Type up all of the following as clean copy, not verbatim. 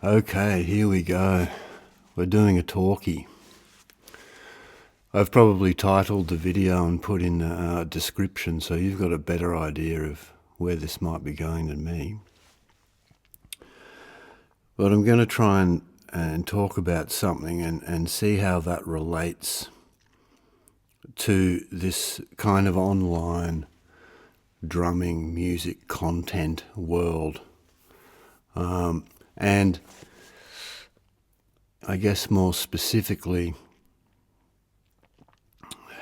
Okay, here we go. We're doing a talkie. I've probably titled the video and put in a description, so you've got a better idea of where this might be going than me. But I'm going to try and talk about something and see how that relates to this kind of online drumming music content world. And I guess more specifically,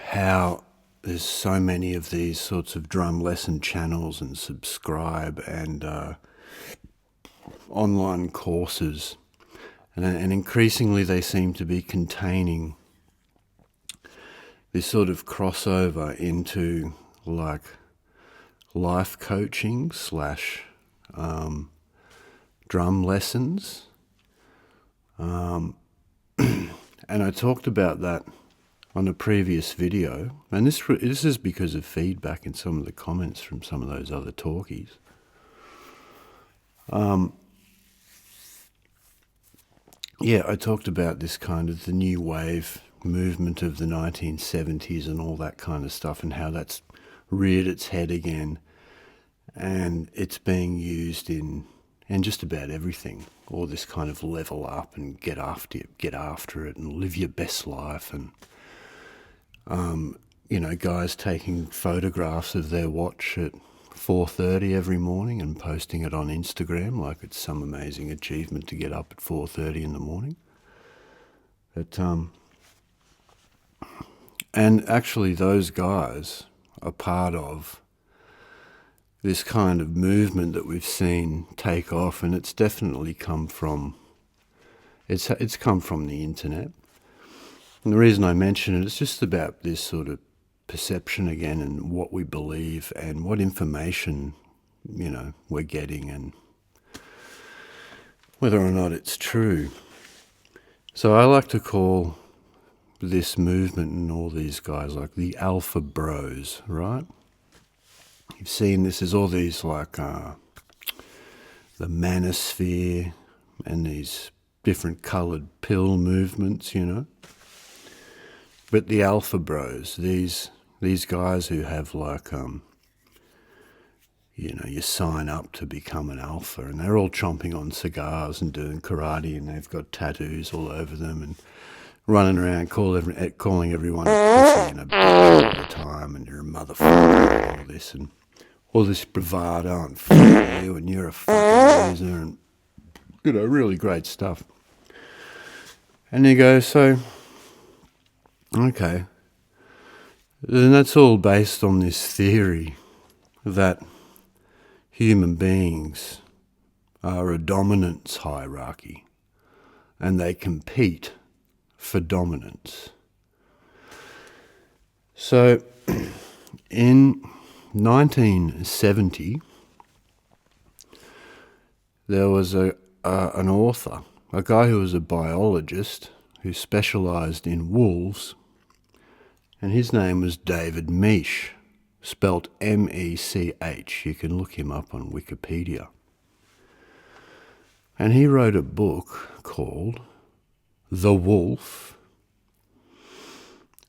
how there's so many of these sorts of drum lesson channels and subscribe and online courses. And increasingly they seem to be containing this sort of crossover into like life coaching / drum lessons. And I talked about that on a previous video, and this is because of feedback in some of the comments from some of those other talkies. I talked about this kind of the new wave movement of the 1970s and all that kind of stuff, and how that's reared its head again, and it's being used in just about everything. All this kind of level up and get after it and live your best life, and guys taking photographs of their watch at 4:30 every morning and posting it on Instagram like it's some amazing achievement to get up at 4:30 in the morning. But and actually those guys are part of this kind of movement that we've seen take off, and it's definitely come from it's come from the internet. And the reason I mention it is just about this sort of perception again, and what we believe and what information we're getting, and whether or not it's true. So I like to call this movement and all these guys like the alpha bros, right? You've seen this as all these like the manosphere and these different coloured pill movements, But the alpha bros, these guys who have like you sign up to become an alpha, and they're all chomping on cigars and doing karate, and they've got tattoos all over them and running around calling everyone a pussy and a bitch all the time, and you're a motherfucker and all this, and all this bravado and fuck you, and you're a fucking loser, and really great stuff. And you go, so okay, and that's all based on this theory that human beings are a dominance hierarchy, and they compete for dominance. So in 1970, there was an author, a guy who was a biologist who specialised in wolves, and his name was David Mech, spelt M-E-C-H. You can look him up on Wikipedia. And he wrote a book called The Wolf,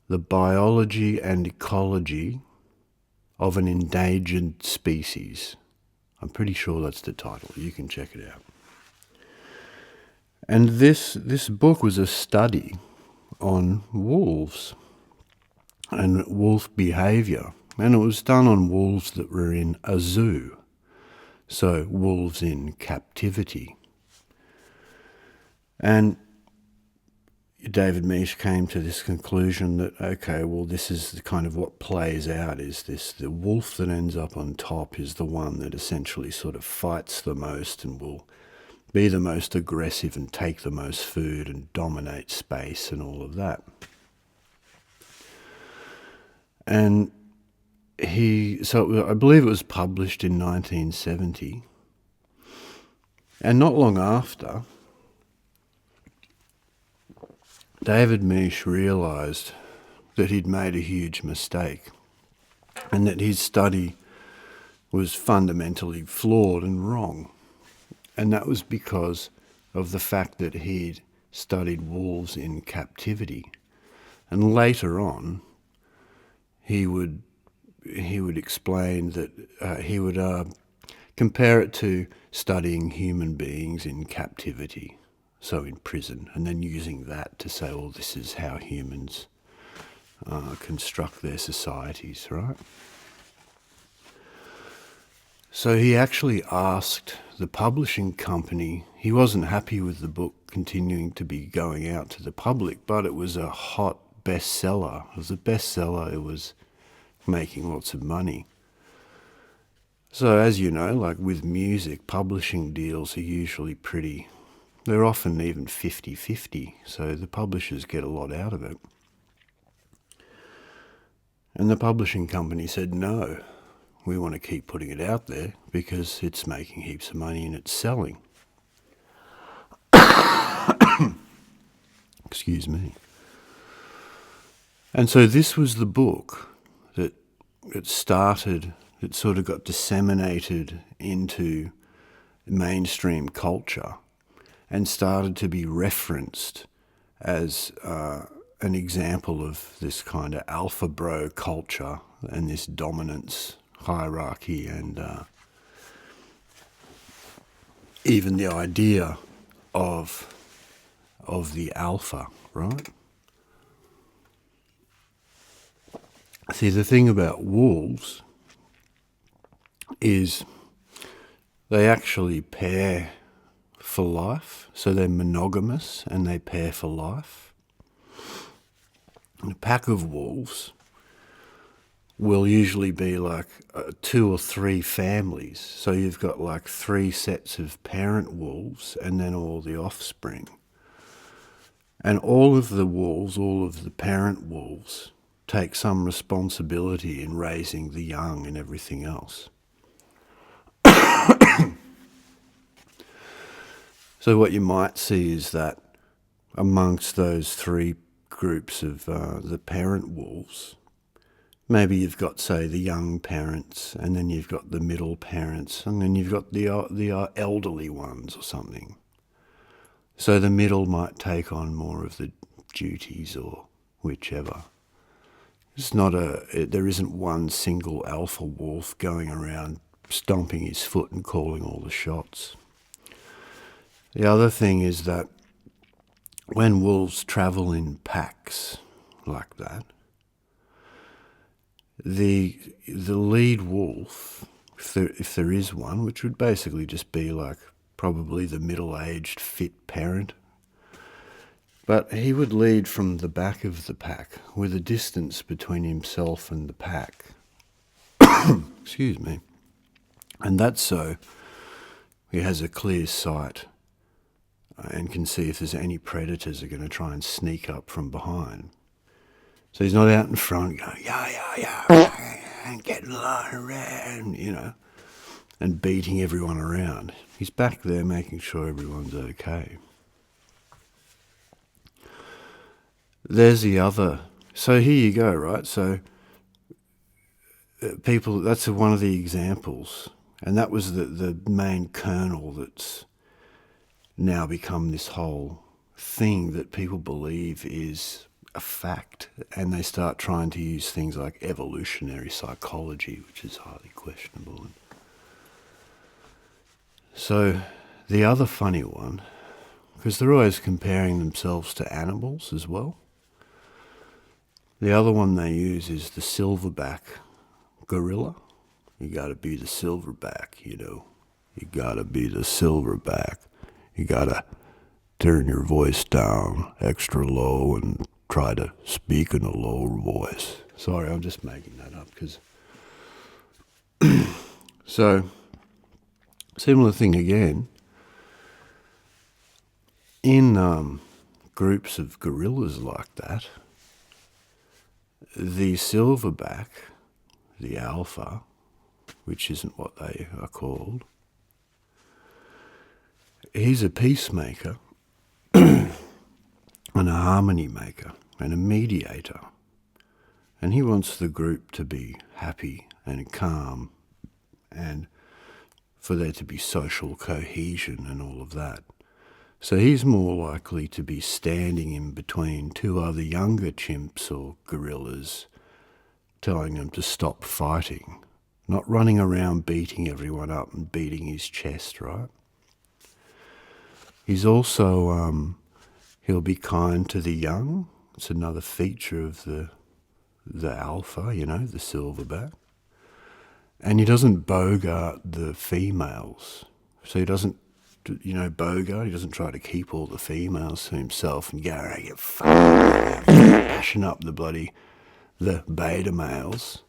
The Biology and Ecology of an Endangered Species. I'm pretty sure that's the title. You can check it out. And this book was a study on wolves and wolf behaviour. And it was done on wolves that were in a zoo. So wolves in captivity. And David Mech came to this conclusion that, okay, well, this is the kind of what plays out, is the wolf that ends up on top is the one that essentially sort of fights the most and will be the most aggressive and take the most food and dominate space and all of that. And I believe it was published in 1970, and not long after, David Mech realised that he'd made a huge mistake, and that his study was fundamentally flawed and wrong. And that was because of the fact that he'd studied wolves in captivity. And later on, he would explain that he would compare it to studying human beings in captivity, so in prison, and then using that to say, oh, this is how humans construct their societies, right? So he actually asked the publishing company, he wasn't happy with the book continuing to be going out to the public, but it was a hot bestseller. It was a bestseller, it was making lots of money. So as you know, like with music, publishing deals are usually they're often even 50-50, so the publishers get a lot out of it. And the publishing company said, no, we want to keep putting it out there because it's making heaps of money and it's selling. Excuse me. And so this was the book that started, it sort of got disseminated into mainstream culture and started to be referenced as an example of this kind of alpha bro culture and this dominance hierarchy and even the idea of the alpha, right? See, the thing about wolves is they actually pair for life, so they're monogamous and they pair for life. A pack of wolves will usually be like 2 or 3 families. So you've got like 3 sets of parent wolves and then all the offspring. And all of the parent wolves, take some responsibility in raising the young and everything else. So what you might see is that amongst those 3 groups of the parent wolves, maybe you've got, say, the young parents, and then you've got the middle parents, and then you've got the elderly ones or something. So the middle might take on more of the duties or whichever. There isn't one single alpha wolf going around stomping his foot and calling all the shots. The other thing is that when wolves travel in packs like that, the lead wolf, if there is one, which would basically just be like probably the middle-aged fit parent, but he would lead from the back of the pack with a distance between himself and the pack. Excuse me. And that's so he has a clear sight and can see if there's any predators are going to try and sneak up from behind. So he's not out in front going, yeah, and getting around, and beating everyone around. He's back there making sure everyone's okay. There's the other. So here you go, right? So people, that's one of the examples. And that was the main kernel that's now become this whole thing that people believe is a fact. And they start trying to use things like evolutionary psychology, which is highly questionable. So the other funny one, because they're always comparing themselves to animals as well. The other one they use is the silverback gorilla. You gotta be the silverback, You gotta be the silverback. You gotta turn your voice down extra low and try to speak in a lower voice. Sorry, I'm just making that up because... So, similar thing again. In groups of gorillas like that, the silverback, the alpha, which isn't what they are called, he's a peacemaker and a harmony maker and a mediator. And he wants the group to be happy and calm and for there to be social cohesion and all of that. So he's more likely to be standing in between two other younger chimps or gorillas, telling them to stop fighting, not running around beating everyone up and beating his chest, right? He's also, he'll be kind to the young. It's another feature of the alpha, the silverback. And he doesn't bogart the females. So he doesn't, bogart. He doesn't try to keep all the females to himself and go, get fucking bashing up the beta males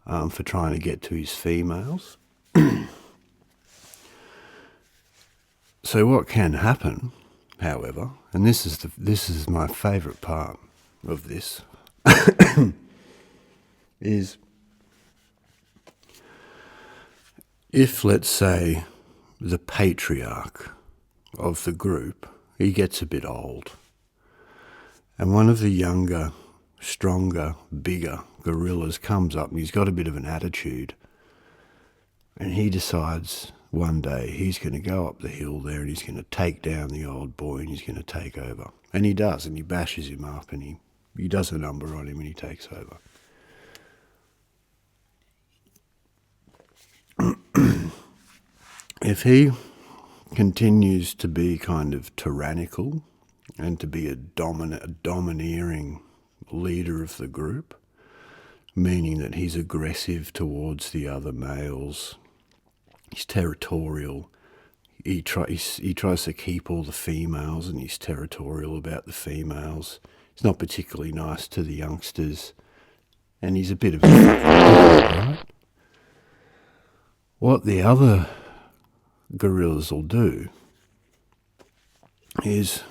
for trying to get to his females. So what can happen, however, and this is my favourite part of this, is if, let's say, the patriarch of the group, he gets a bit old, and one of the younger, stronger, bigger gorillas comes up and he's got a bit of an attitude, and he decides one day he's going to go up the hill there and he's going to take down the old boy and he's going to take over. And he does, and he bashes him up and he does a number on him and he takes over. If he continues to be kind of tyrannical and to be a domineering leader of the group, meaning that he's aggressive towards the other males, he's territorial, he tries to keep all the females and he's territorial about the females, he's not particularly nice to the youngsters, and he's a bit of a right? What the other gorillas will do is,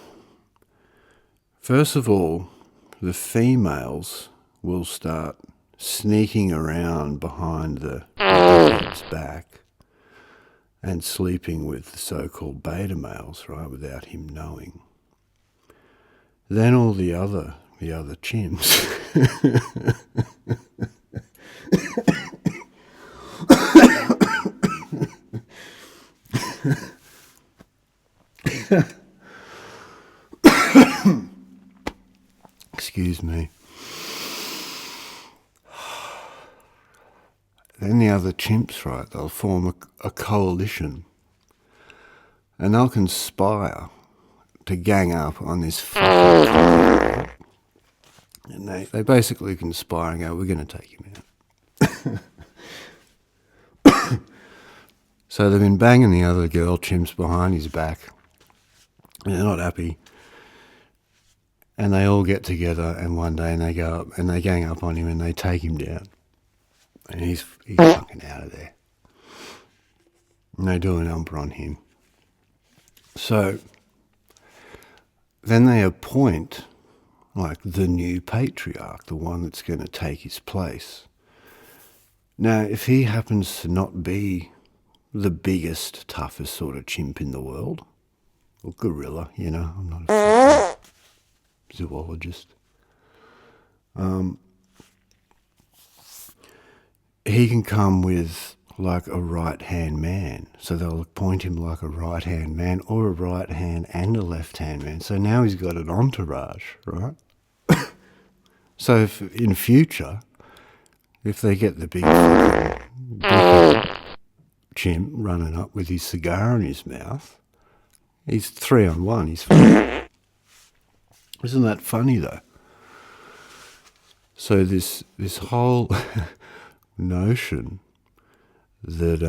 first of all, the females will start sneaking around behind the head's back and sleeping with the so-called beta males, right, without him knowing. Then all the other chimps excuse me. Then the other chimps, right, they'll form a coalition and they'll conspire to gang up on this fucking right? And they basically conspire and go, we're going to take him out. So they've been banging the other girl chimps behind his back and they're not happy. And they all get together and one day and they go up and they gang up on him and they take him down. And he's fucking out of there. And they do a number on him. So then they appoint like the new patriarch, the one that's going to take his place. Now, if he happens to not be the biggest, toughest sort of chimp in the world, or gorilla, I'm not a zoologist. He can come with like a right-hand man. So they'll appoint him like a right-hand man or a right hand and a left-hand man. So now he's got an entourage, right? So if, in future, if they get the big chimp running up with his cigar in his mouth, he's 3-on-1. He's fine. Isn't that funny though? So this whole notion that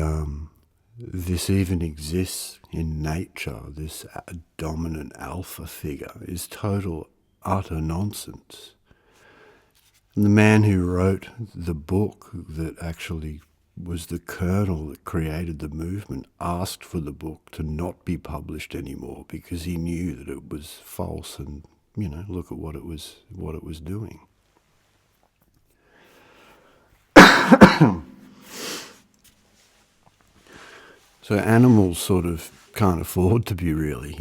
this even exists in nature, this dominant alpha figure, is total, utter nonsense. And the man who wrote the book that actually was the kernel that created the movement asked for the book to not be published anymore because he knew that it was false and, look at what it was doing. So animals sort of can't afford to be really,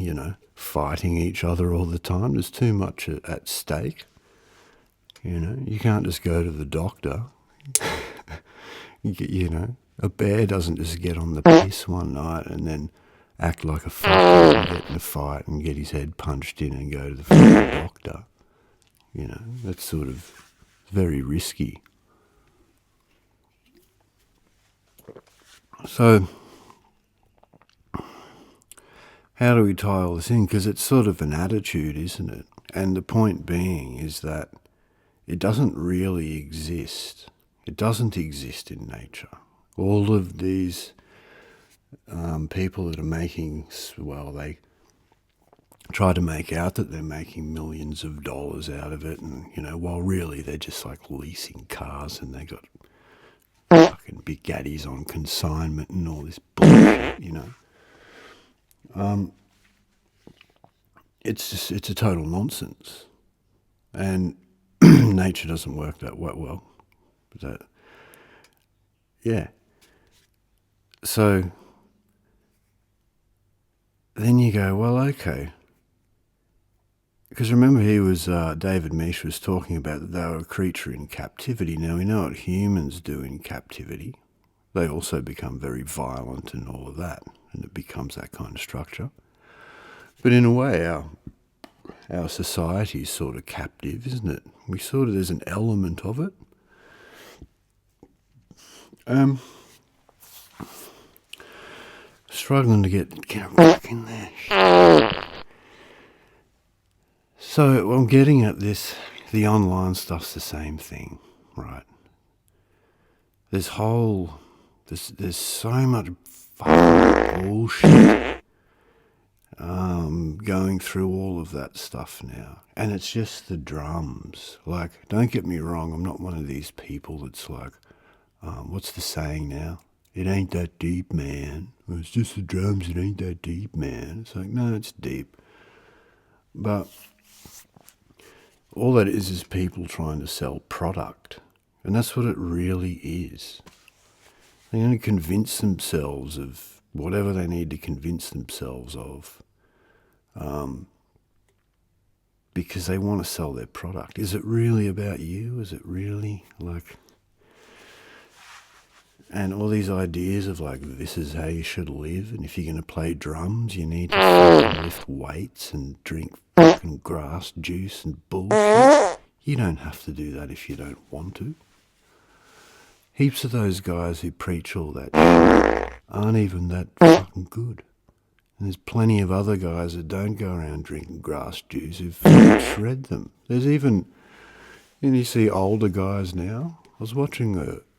fighting each other all the time. There's too much at stake. You can't just go to the doctor. A bear doesn't just get on the piss one night and then act like a fucker and get in a fight and get his head punched in and go to the fucking doctor. You know, that's sort of very risky. So, how do we tie all this in? Because it's sort of an attitude, isn't it? And the point being is that it doesn't really exist. It doesn't exist in nature. All of these people that are making, well, they try to make out that they're making millions of dollars out of it, and, you know, while really they're just like leasing cars and they got fucking big gaddies on consignment and all this bullshit, you know. It's a total nonsense. And nature doesn't work that well. But yeah. So then you go, well, okay. Because remember David Mech was talking about that they were a creature in captivity. Now we know what humans do in captivity. They also become very violent and all of that. And it becomes that kind of structure. But in a way, our society is sort of captive, isn't it? There's an element of it. Struggling to get back in there. So I'm getting at this, the online stuff's the same thing, right? There's so much fucking bullshit going through all of that stuff now. And it's just the drums. Like, don't get me wrong, I'm not one of these people that's like, what's the saying now? It ain't that deep, man. Well, it's just the drums, it ain't that deep, man. It's like, no, it's deep. But all that is people trying to sell product. And that's what it really is. They're going to convince themselves of whatever they need to convince themselves of. Because they want to sell their product. Is it really about you? Is it really like... And all these ideas of like, this is how you should live, and if you're going to play drums, you need to fucking lift weights and drink fucking grass juice and bullshit. You don't have to do that if you don't want to. Heaps of those guys who preach all that shit aren't even that fucking good. And there's plenty of other guys that don't go around drinking grass juice who fucking shred them. There's even, you see older guys now.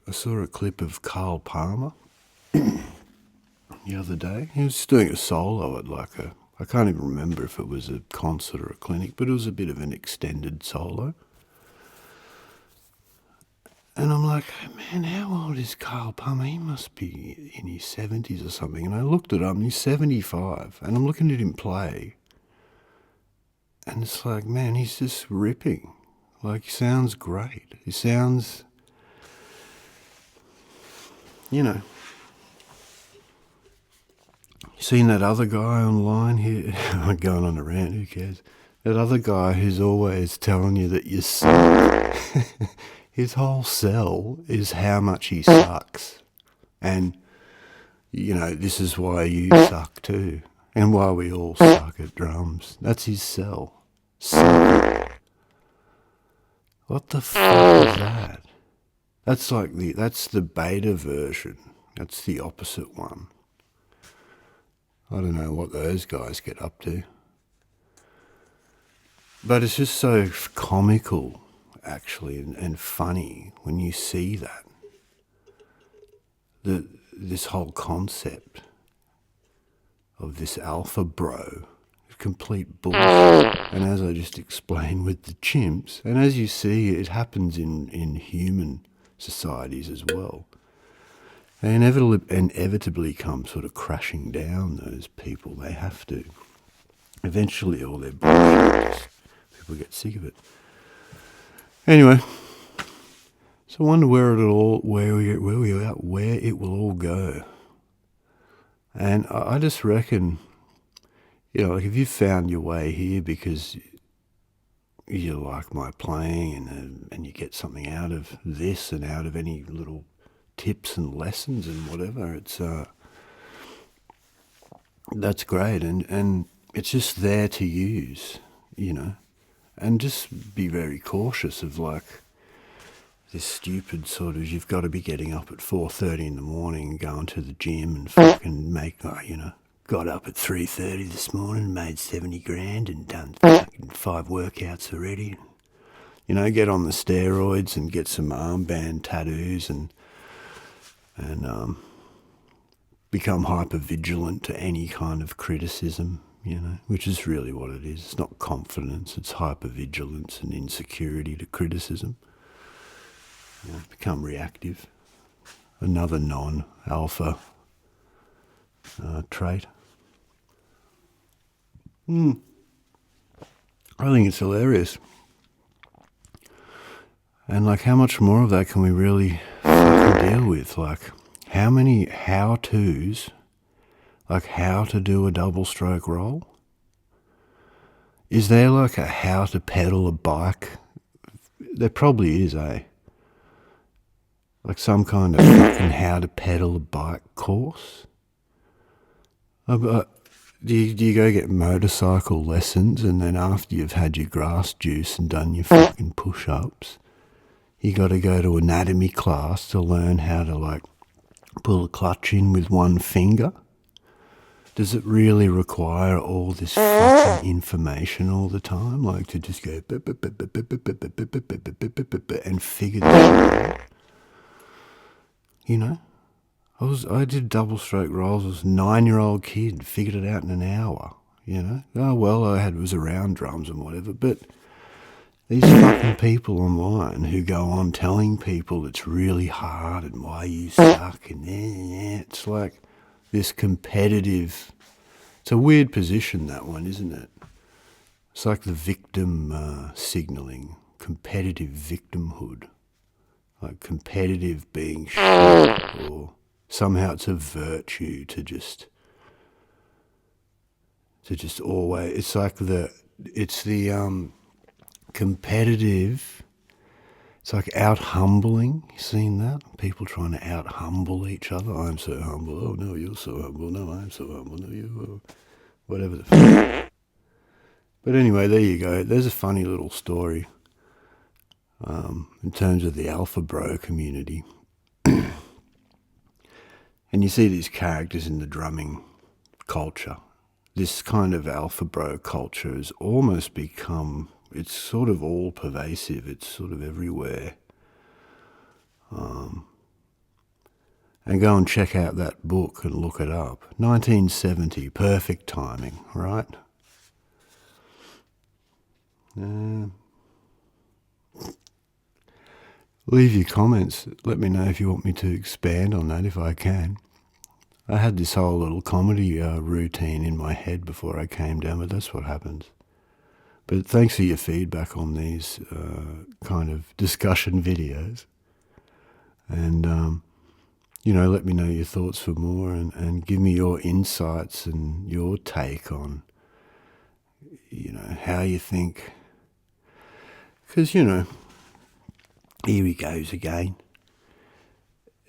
I saw a clip of Carl Palmer the other day. He was doing a solo at I can't even remember if it was a concert or a clinic, but it was a bit of an extended solo. And I'm like, man, how old is Carl Palmer? He must be in his 70s or something. And I looked at him, he's 75, and I'm looking at him play. And it's like, man, he's just ripping. Like, he sounds great. He sounds... You know, you seen that other guy online here? I'm going on a rant, who cares? That other guy who's always telling you that you suck. His whole sell is how much he sucks. And, you know, this is why you suck too. And why we all suck at drums. That's his sell. Suck. What the fuck is that? That's the beta version. That's the opposite one. I don't know what those guys get up to. But it's just so comical, actually, and funny when you see that. This whole concept of this alpha bro, complete bullshit. And as I just explained with the chimps, and as you see, it happens in human societies as well. They inevitably come sort of crashing down, those people. They have to. Eventually all their bullshit, people get sick of it. Anyway, so I wonder where it will all go. And I just reckon, you know, like if you found your way here because you like my playing and you get something out of this and out of any little tips and lessons and whatever, it's that's great, and it's just there to use, you know, and just be very cautious of like this stupid sort of, you've got to be getting up at 4:30 in the morning and going to the gym and fucking make, you know, got up at 3:30 this morning, made 70 grand and done fucking 5 workouts already. You know, get on the steroids and get some armband tattoos and become hyper vigilant to any kind of criticism, you know, which is really what it is. It's not confidence, it's hyper vigilance and insecurity to criticism. You know, become reactive. Another non-alpha trait. I think it's hilarious. And like, how much more of that can we really fucking deal with? Like, how many how-tos, like how to do a double stroke roll? Is there like a how to pedal a bike? There probably is, eh? Like some kind of fucking how to pedal a bike course? Do you go get motorcycle lessons and then after you've had your grass juice and done your fucking push-ups, you got to go to anatomy class to learn how to like pull a clutch in with one finger? Does it really require all this fucking information all the time? Like to just go and figure that out? You know? I did double stroke rolls. I was a 9-year-old kid, figured it out in an hour, you know? Oh, well, was around drums and whatever, but these fucking people online who go on telling people it's really hard and why you suck and it's like this competitive, it's a weird position, that one, isn't it? It's like the victim signalling, competitive victimhood, like competitive being shit, or somehow it's a virtue to just always, it's like it's the competitive, it's like out-humbling. You seen that? People trying to out-humble each other. I'm so humble. Oh, no, you're so humble. No, I'm so humble. No, you whatever the fuck. But anyway, there you go. There's a funny little story in terms of the alpha bro community. And you see these characters in the drumming culture. This kind of alpha bro culture has almost become, it's sort of all pervasive. It's sort of everywhere. And go and check out that book and look it up. 1970, perfect timing, right? Leave your comments. Let me know if you want me to expand on that, if I can. I had this whole little comedy routine in my head before I came down, but that's what happens. But thanks for your feedback on these kind of discussion videos. And, you know, let me know your thoughts for more and give me your insights and your take on, you know, how you think. Because, you know, here he goes again.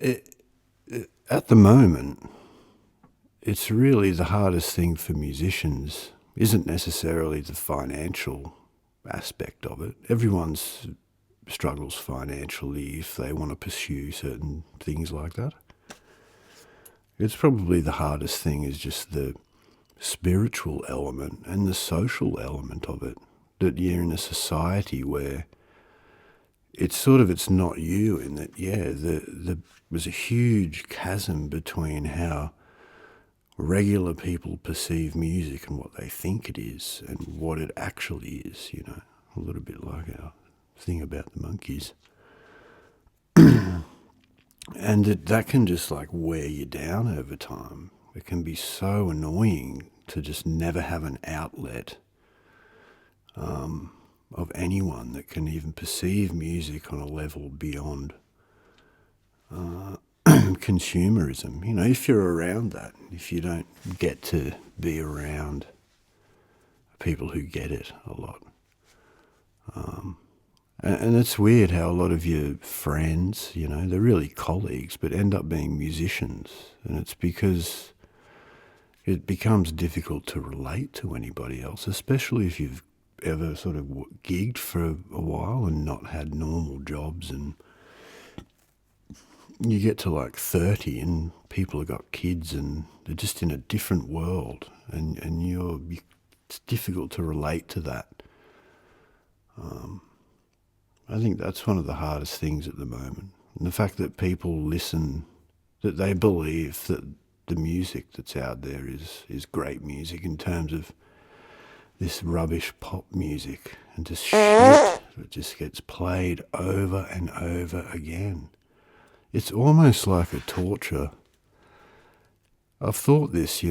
At the moment, it's really the hardest thing for musicians isn't necessarily the financial aspect of it. Everyone struggles financially if they want to pursue certain things like that. It's probably the hardest thing is just the spiritual element and the social element of it. That you're in a society where it's not you in that, there's a huge chasm between how regular people perceive music and what they think it is and what it actually is, you know, a little bit like our thing about the monkeys. And that can just like wear you down over time. It can be so annoying to just never have an outlet of anyone that can even perceive music on a level beyond consumerism. You know, if you're around that, if you don't get to be around people who get it a lot. And it's weird how a lot of your friends, you know, they're really colleagues, but end up being musicians. And it's because it becomes difficult to relate to anybody else, especially if you've ever sort of gigged for a while and not had normal jobs, and you get to like 30 and people have got kids and they're just in a different world, and it's difficult to relate to that. I think that's one of the hardest things at the moment. And the fact that people listen, that they believe that the music that's out there is great music in terms of this rubbish pop music and just shit that just gets played over and over again. It's almost like a torture. I've thought this,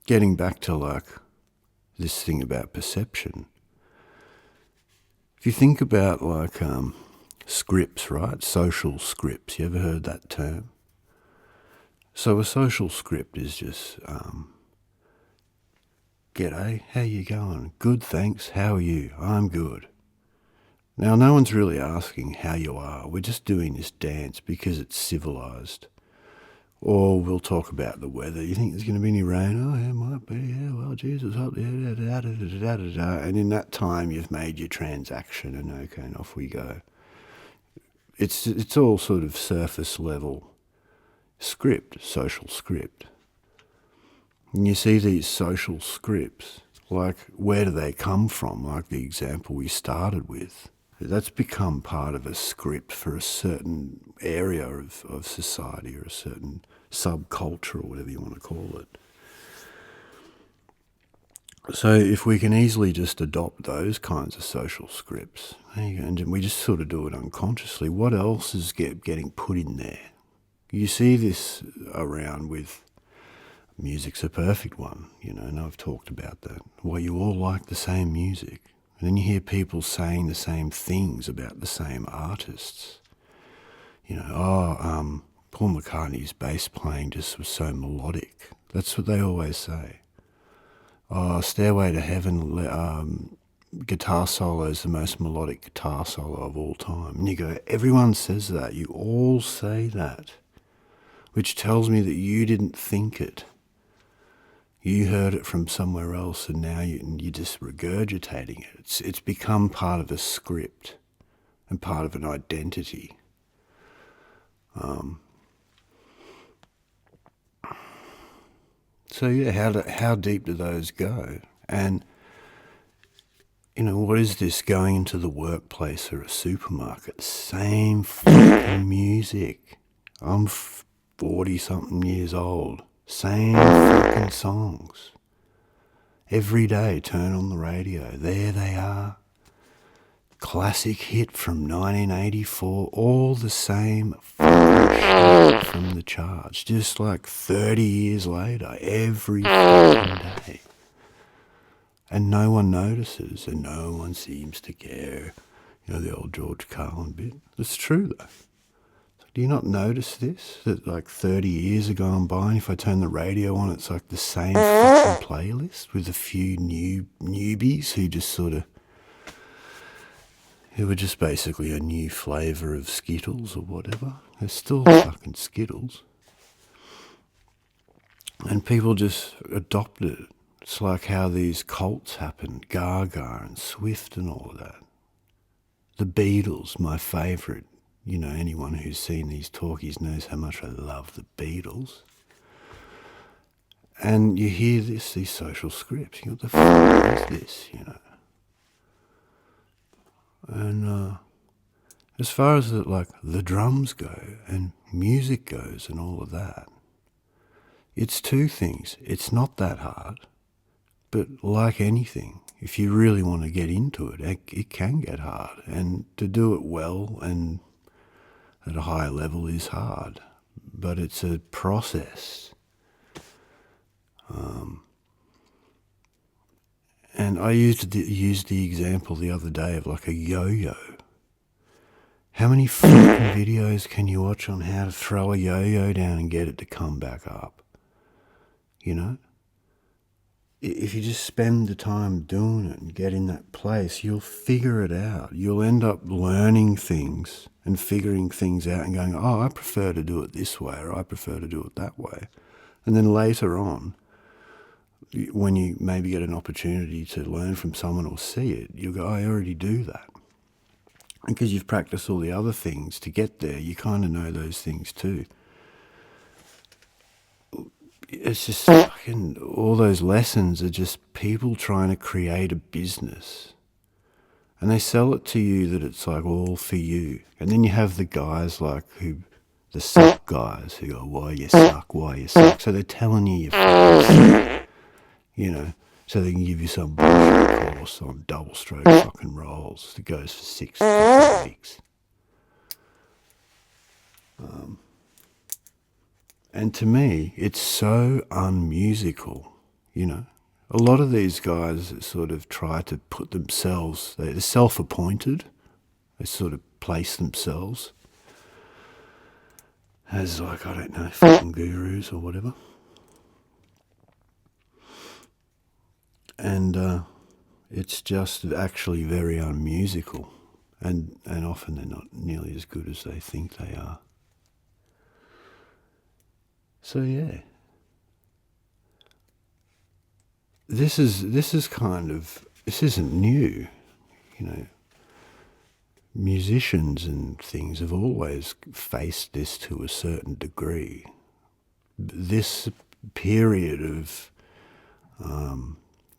getting back to like this thing about perception. If you think about like scripts, right? Social scripts. You ever heard that term? So a social script is just, g'day, how you going? Good, thanks. How are you? I'm good. Now, no one's really asking how you are. We're just doing this dance because it's civilized. Or we'll talk about the weather. You think there's going to be any rain? Oh, yeah, might be. Yeah, well, Jesus, up there. And in that time, you've made your transaction, and okay, and off we go. It's all sort of surface level script, social script. And you see these social scripts, like where do they come from? Like the example we started with. That's become part of a script for a certain area of society, or a certain subculture, or whatever you want to call it. So if we can easily just adopt those kinds of social scripts, and we just sort of do it unconsciously, what else is getting put in there? You see this around with music's a perfect one, and I've talked about that. Well, you all like the same music. And then you hear people saying the same things about the same artists. Paul McCartney's bass playing just was so melodic. That's what they always say. Oh, Stairway to Heaven, guitar solo is the most melodic guitar solo of all time. And you go, everyone says that. You all say that. Which tells me that you didn't think it. You heard it from somewhere else, and now you're just regurgitating it. It's become part of a script and part of an identity. So yeah, how deep do those go? And what is this going into the workplace or a supermarket? Same fucking music. I'm 40-something years old. Same fucking songs. Every day, turn on the radio. There they are. Classic hit from 1984. All the same fucking shit from the charts. Just like 30 years later. Every fucking day. And no one notices, and no one seems to care. The old George Carlin bit. It's true, though. Do you not notice this? That like 30 years have gone by, and if I turn the radio on, it's like the same fucking playlist with a few newbies who were just basically a new flavour of Skittles or whatever. They're still fucking Skittles. And people just adopt it. It's like how these cults happened, Gaga and Swift and all of that. The Beatles, my favourite. Anyone who's seen these talkies knows how much I love the Beatles. And you hear these social scripts. What the fuck is this, And as far as the drums go and music goes and all of that, it's two things. It's not that hard, but like anything, if you really want to get into it, it can get hard. And to do it well and at a higher level is hard, but it's a process. And I used the example the other day of like a yo-yo. How many fucking videos can you watch on how to throw a yo-yo down and get it to come back up? If you just spend the time doing it and get in that place, you'll figure it out. You'll end up learning things and figuring things out and going, oh, I prefer to do it this way, or I prefer to do it that way. And then later on, when you maybe get an opportunity to learn from someone or see it, you'll go, I already do that. And because you've practiced all the other things to get there, you kind of know those things too. It's just fucking, all those lessons are just people trying to create a business. And they sell it to you that it's like all for you. And then you have the guys like the suck guys who go, why you suck. So they're telling you fucking suck, so they can give you some bullshit course on double stroke fucking rolls that goes for 6 fucking weeks. And to me, it's so unmusical, A lot of these guys sort of try to put themselves, they're self-appointed, they sort of place themselves as like, I don't know, fucking gurus or whatever. And it's just actually very unmusical, and often they're not nearly as good as they think they are. So yeah, this isn't new, Musicians and things have always faced this to a certain degree. This period of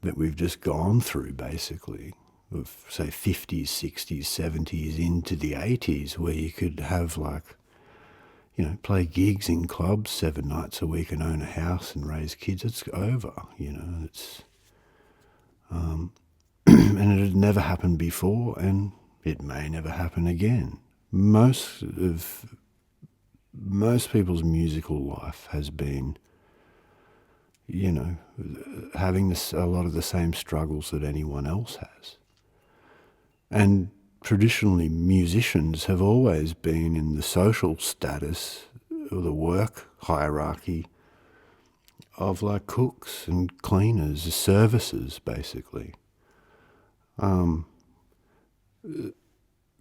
that we've just gone through, basically, of say 50s, 60s, 70s into the 80s, where you could have play gigs in clubs 7 nights a week and own a house and raise kids. It's over, It's and it had never happened before, and it may never happen again. Most people's musical life has been, having a lot of the same struggles that anyone else has. And traditionally, musicians have always been in the social status or the work hierarchy of like cooks and cleaners, services, basically.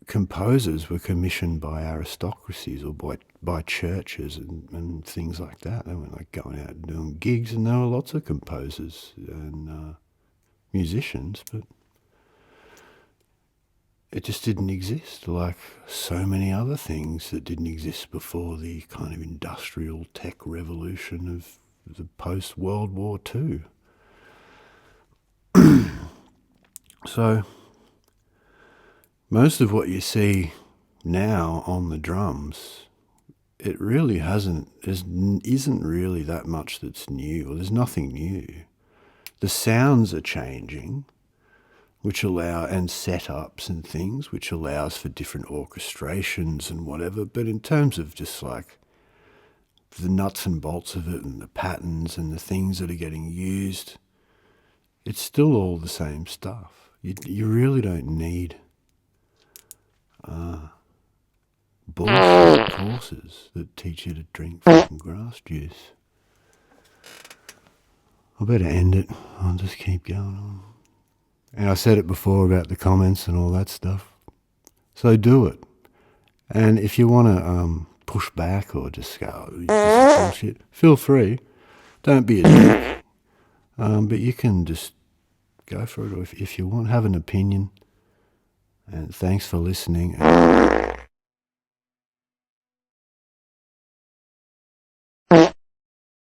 Composers were commissioned by aristocracies or by churches and things like that. They weren't like going out and doing gigs, and there were lots of composers and musicians, but it just didn't exist like so many other things that didn't exist before the kind of industrial tech revolution of the post-World War II. So most of what you see now on the drums, it really isn't really that much that's new, or there's nothing new. The sounds are changing, and setups and things, which allows for different orchestrations and whatever, but in terms of just like the nuts and bolts of it and the patterns and the things that are getting used, it's still all the same stuff. You really don't need bullshit courses that teach you to drink fucking grass juice. I better end it. I'll just keep going on. And I said it before about the comments and all that stuff. So do it. And if you want to push back or just go, this is bullshit, feel free. Don't be a dick. But you can just go for it, or if you want, have an opinion. And thanks for listening.